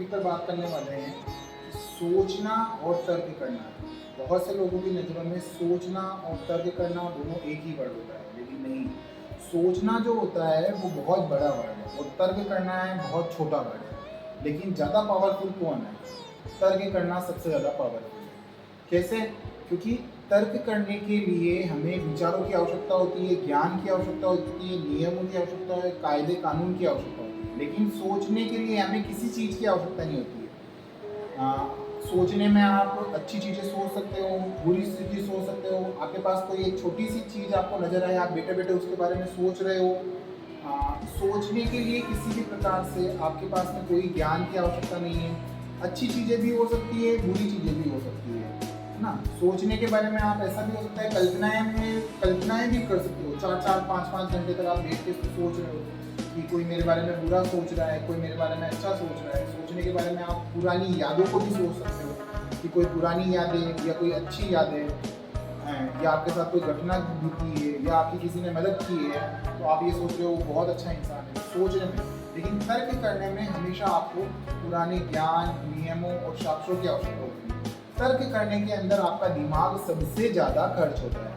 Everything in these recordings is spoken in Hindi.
टॉपिक पर बात करने वाले हैं कि सोचना और तर्क करना। बहुत से लोगों की नज़रों में सोचना और तर्क करना दोनों एक ही वर्ड होता है, लेकिन नहीं। सोचना जो होता है वो बहुत बड़ा वर्ड है और तर्क करना है बहुत छोटा वर्ड है। लेकिन ज़्यादा पावरफुल कौन है? तर्क करना सबसे ज़्यादा पावरफुल है। कैसे? क्योंकि तर्क करने के लिए हमें विचारों की आवश्यकता होती है, ज्ञान की आवश्यकता होती है, नियमों की आवश्यकता है, कायदे कानून की आवश्यकता होती है। लेकिन सोचने के लिए हमें किसी चीज़ की आवश्यकता नहीं होती है। सोचने में आप अच्छी चीज़ें सोच सकते हो, बुरी चीज़ें सोच सकते हो। आपके पास कोई एक छोटी सी चीज़ आपको नज़र आए, आप बैठे बैठे उसके बारे में सोच रहे हो। सोचने के लिए किसी भी प्रकार से आपके पास में कोई ज्ञान की आवश्यकता नहीं है। अच्छी चीज़ें भी हो सकती है, बुरी चीज़ें भी हो सकती है ना। सोचने के बारे में आप ऐसा भी हो सकता है, कल्पनाएं भी कर सकते हो। 4-4 5-5 घंटे तक आप बैठ के सोच रहे हो कि कोई मेरे बारे में बुरा सोच रहा है, कोई मेरे बारे में अच्छा सोच रहा है। सोचने के बारे में आप पुरानी यादों को भी सोच सकते हो कि कोई पुरानी यादें या कोई अच्छी यादें हैं, या आपके साथ कोई घटना बीती है या आपकी किसी ने मदद की है, तो आप ये सोच रहे हो बहुत अच्छा इंसान है सोचने में। लेकिन तर्क करने में हमेशा आपको पुराने ज्ञान, नियमों और साक्ष्यों की आवश्यकता होती है। तर्क करने के अंदर आपका दिमाग सबसे ज़्यादा खर्च होता है।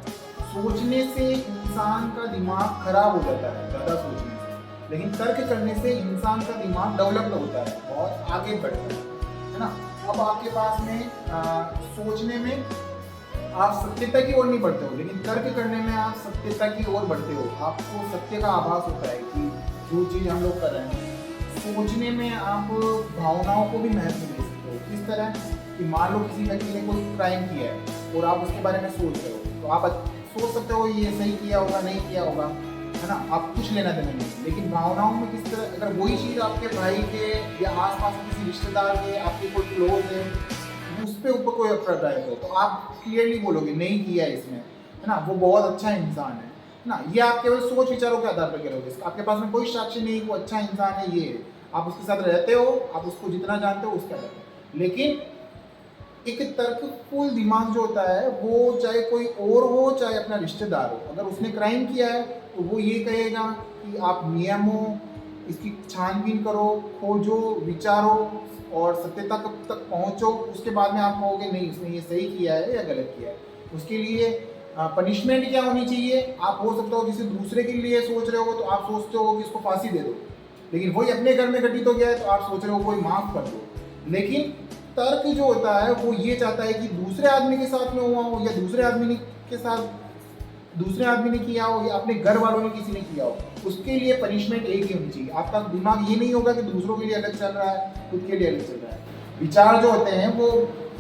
सोचने से इंसान का दिमाग खराब हो जाता है ज़्यादा सोचने से, लेकिन तर्क करने से इंसान का दिमाग डेवलप होता है, बहुत आगे बढ़ता है ना। अब आपके पास में सोचने में आप सत्यता की ओर नहीं बढ़ते हो, लेकिन तर्क करने में आप सत्यता की ओर बढ़ते हो। आपको सत्य का आभास होता है कि जो चीज़ हम लोग कर रहे हैं। सोचने में आप भावनाओं को भी महत्व दे सकते हो। किस तरह कि मान लो किसी व्यक्ति ने कोई क्राइम किया है और आप उसके बारे में सोच रहे हो, तो आप सोच सकते हो ये सही किया होगा, नहीं किया होगा, है ना। आप कुछ लेना देना नहीं। लेकिन भावनाओं में किस तरह, अगर वही चीज़ आपके भाई के या आसपास किसी रिश्तेदार के, आपके कोई क्लोज है, उस पर ऊपर कोई अभिप्राय हो, तो आप क्लियरली बोलोगे नहीं किया इसने, है ना, वो बहुत अच्छा इंसान है ना। ये आप केवल सोच विचारों के आधार पर करोगे। आपके पास में कोई साक्ष्य नहीं वो अच्छा इंसान है, ये आप उसके साथ रहते हो, आप उसको जितना जानते हो उसके आधार पर। लेकिन एक तर्कफुल दिमाग जो होता है वो चाहे कोई और हो चाहे अपना रिश्तेदार हो, अगर उसने क्राइम किया है तो वो ये कहेगा कि आप नियमों इसकी छानबीन करो, खोजो, विचारो और सत्यता कब तक पहुंचो। उसके बाद में आप कहोगे नहीं उसने ये सही किया है या गलत किया है। उसके लिए पनिशमेंट क्या होनी चाहिए? आप हो सकता हो किसी दूसरे के लिए सोच रहे हो तो आप सोचते हो कि इसको फांसी दे दो, लेकिन वही अपने घर में घटित हो गया है तो आप सोच रहे हो कोई माफ़ कर दो। लेकिन तर्क जो होता है वो ये चाहता है कि दूसरे आदमी के साथ में हुआ हो या दूसरे आदमी ने किया हो या अपने घर वालों ने किसी ने किया हो, उसके लिए पनिशमेंट एक ही होनी चाहिए। आपका दिमाग ये नहीं होगा कि दूसरों के लिए अलग चल रहा है, खुद के लिए अलग चल रहा है। विचार जो होते हैं वो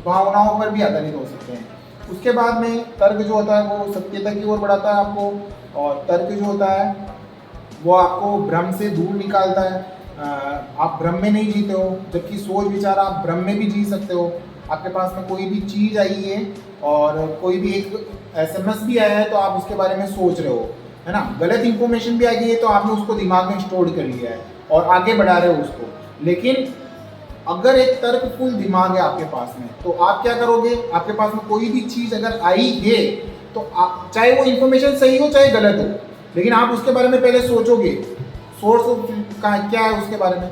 भावनाओं पर भी आधारित हो सकते हैं। उसके बाद में तर्क जो होता है वो सत्यता की ओर बढ़ाता है आपको, और तर्क जो होता है वो आपको भ्रम से दूर निकालता है। आप भ्रम में नहीं जीते हो, जबकि सोच विचार आप भ्रम में भी जी सकते हो। आपके पास में कोई भी चीज़ आई है और कोई भी एक एसएमएस भी आया है तो आप उसके बारे में सोच रहे हो, है ना। गलत इंफॉर्मेशन भी आ गई है तो आपने उसको दिमाग में स्टोर कर लिया है और आगे बढ़ा रहे हो उसको। लेकिन अगर एक तर्कफुल दिमाग है आपके पास में तो आप क्या करोगे? आपके पास में कोई भी चीज़ अगर आई है तो आप, चाहे वो इंफॉर्मेशन सही हो चाहे गलत हो, लेकिन आप उसके बारे में पहले सोचोगे, सोर्स क्या है उसके बारे में,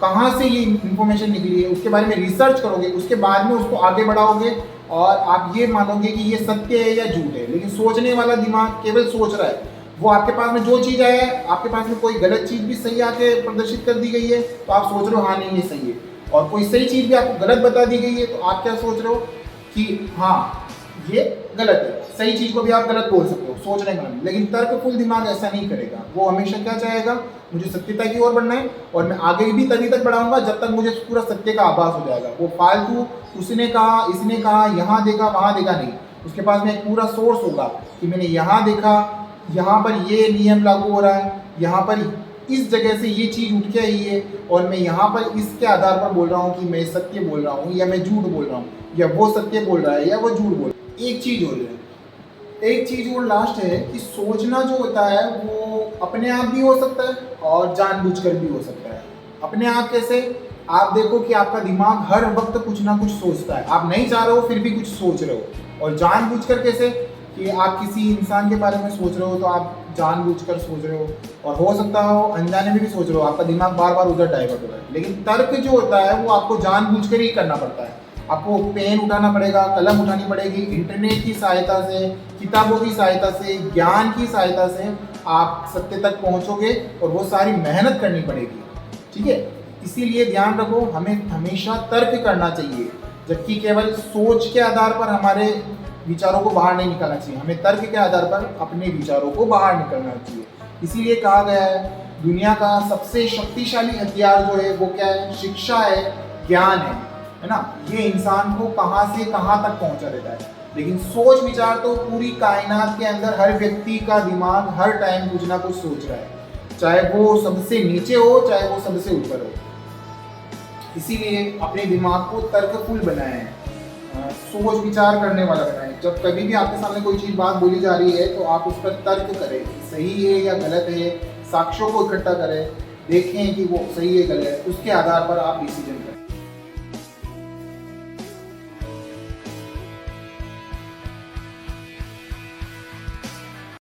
कहाँ से ये इंफॉर्मेशन निकली है, उसके बारे में रिसर्च करोगे। उसके बाद में उसको आगे बढ़ाओगे और आप ये मानोगे कि ये सत्य है या झूठ है। लेकिन सोचने वाला दिमाग केवल सोच रहा है। वो आपके पास में जो चीज़ आया है, आपके पास में कोई गलत चीज़ भी सही आके प्रदर्शित कर दी गई है तो आप सोच रहे हो हाँ नहीं ये सही है, और कोई सही चीज़ भी आपको गलत बता दी गई है तो आप क्या सोच रहे हो कि हाँ ये गलत है। सही चीज़ को भी आप गलत बोल सकते हो सोचने का। लेकिन तर्कफुल दिमाग ऐसा नहीं करेगा। वो हमेशा क्या चाहेगा? मुझे सत्यता की ओर बढ़ना है और मैं आगे भी तभी तक बढ़ाऊंगा जब तक मुझे पूरा सत्य का आभास हो जाएगा। वो फालतू उसने कहा, इसने कहा, यहाँ देखा, वहाँ देखा नहीं। उसके पास में एक पूरा सोर्स होगा कि मैंने यहाँ देखा, यहाँ पर ये नियम लागू हो रहा है, यहाँ पर इस जगह से ये चीज़ उठ के आई है और मैं यहाँ पर इसके आधार पर बोल रहा हूँ कि मैं सत्य बोल रहा हूँ या मैं झूठ बोल रहा हूँ, या वो सत्य बोल रहा है या वो झूठ बोल रहा है। एक चीज़ हो रही है, एक चीज़ और लास्ट है कि सोचना जो होता है वो अपने आप भी हो सकता है और जानबूझकर भी हो सकता है। अपने आप कैसे? आप देखो कि आपका दिमाग हर वक्त कुछ ना कुछ सोचता है, आप नहीं चाह रहे हो फिर भी कुछ सोच रहे हो। और जानबूझकर कैसे? कि आप किसी इंसान के बारे में सोच रहे हो तो आप जानबूझकर सोच रहे हो, और हो सकता हो अनजाने में भी सोच रहे हो, आपका दिमाग बार बार उधर डाइवर्ट हो रहा है। लेकिन तर्क जो होता है वो आपको जानबूझकर ही करना पड़ता है। आपको पेन उठाना पड़ेगा, कलम उठानी पड़ेगी, इंटरनेट की सहायता से, किताबों की सहायता से, ज्ञान की सहायता से आप सत्य तक पहुंचोगे, और वो सारी मेहनत करनी पड़ेगी। ठीक है, इसीलिए ध्यान रखो, हमें हमेशा तर्क करना चाहिए, जबकि केवल सोच के आधार पर हमारे विचारों को बाहर नहीं निकालना चाहिए। हमें तर्क के आधार पर अपने विचारों को बाहर निकालना चाहिए। इसीलिए कहा गया है दुनिया का सबसे शक्तिशाली हथियार जो है वो क्या है? शिक्षा है, ज्ञान है ना। ये इंसान को कहाँ से कहाँ तक पहुंचा देता है। लेकिन सोच विचार तो पूरी कायनात के अंदर हर व्यक्ति का दिमाग हर टाइम कुछ ना कुछ सोच रहा है, चाहे वो सबसे नीचे हो चाहे वो सबसे ऊपर हो। इसीलिए अपने दिमाग को तर्कफुल बनाए हैं, सोच विचार करने वाला बनाएं। जब कभी भी आपके सामने कोई चीज़ बात बोली जा रही है तो आप उस पर तर्क करें, सही है या गलत है, साक्ष्यों को इकट्ठा करें, देखें कि वो सही है गलत है, उसके आधार पर आप डिसीजन करें।